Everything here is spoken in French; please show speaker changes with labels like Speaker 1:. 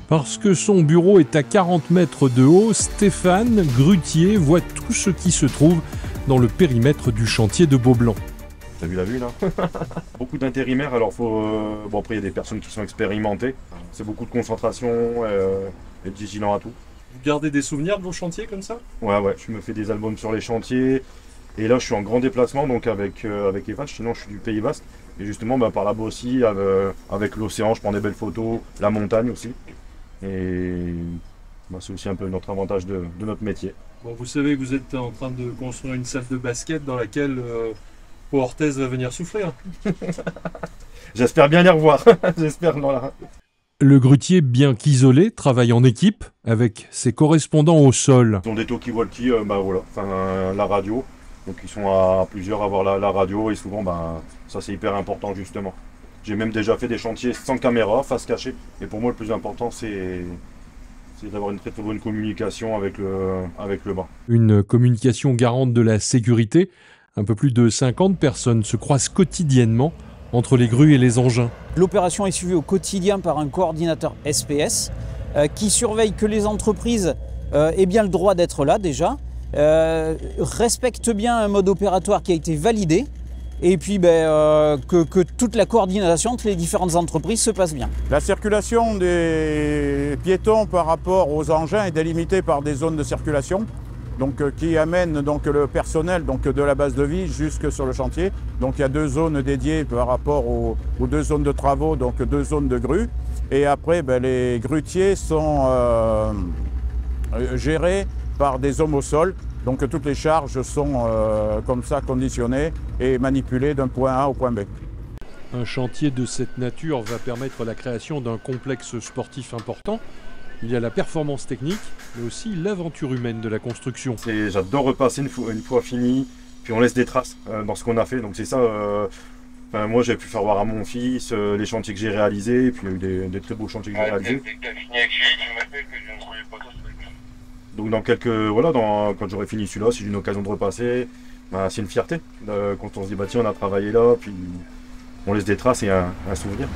Speaker 1: Parce que son bureau est à 40 mètres de haut, Stéphane Grutier voit tout ce qui se trouve dans le périmètre du chantier de Beaublanc.
Speaker 2: T'as vu la vue là? Beaucoup d'intérimaires, alors bon après il y a des personnes qui sont expérimentées. C'est beaucoup de concentration et de vigilant à tout.
Speaker 3: Vous gardez des souvenirs de vos chantiers comme ça?
Speaker 2: Ouais, je me fais des albums sur les chantiers. Et là je suis en grand déplacement donc avec Evan, sinon je suis du Pays Basque. Et justement par là-bas aussi, avec l'océan, je prends des belles photos, la montagne aussi. Et c'est aussi un peu notre avantage de notre métier.
Speaker 3: Bon, vous savez que vous êtes en train de construire une salle de basket dans laquelle Pau Orthez va venir souffrir.
Speaker 2: J'espère bien les revoir. J'espère voilà.
Speaker 1: Le grutier, bien qu'isolé, travaille en équipe avec ses correspondants au sol.
Speaker 2: Ils ont des talkie-walkie, la radio. Donc ils sont à plusieurs à avoir la radio et souvent ça c'est hyper important justement. J'ai même déjà fait des chantiers sans caméra, face cachée. Et pour moi le plus important c'est d'avoir une très bonne communication avec le bas.
Speaker 1: Une communication garante de la sécurité. Un peu plus de 50 personnes se croisent quotidiennement entre les grues et les engins.
Speaker 4: L'opération est suivie au quotidien par un coordinateur SPS qui surveille que les entreprises aient bien le droit d'être là déjà, respectent bien un mode opératoire qui a été validé et puis que toute la coordination entre les différentes entreprises se passe bien.
Speaker 5: La circulation des piétons par rapport aux engins est délimitée par des zones de circulation. Donc, qui amène donc, le personnel donc, de la base de vie jusque sur le chantier. Donc il y a 2 zones dédiées par rapport aux 2 zones de travaux, donc 2 zones de grues. Et après, les grutiers sont gérés par des hommes au sol. Donc toutes les charges sont comme ça conditionnées et manipulées d'un point A au point B.
Speaker 1: Un chantier de cette nature va permettre la création d'un complexe sportif important. Il y a la performance technique, mais aussi l'aventure humaine de la construction.
Speaker 2: J'adore repasser une fois fini, puis on laisse des traces dans ce qu'on a fait. Donc c'est ça, moi j'ai pu faire voir à mon fils les chantiers que j'ai réalisés, puis il y a eu des très beaux chantiers que j'ai réalisés. Donc quand j'aurai fini celui-là, si j'ai une occasion de repasser, c'est une fierté. Quand on se dit tiens on a travaillé là, puis on laisse des traces et un souvenir.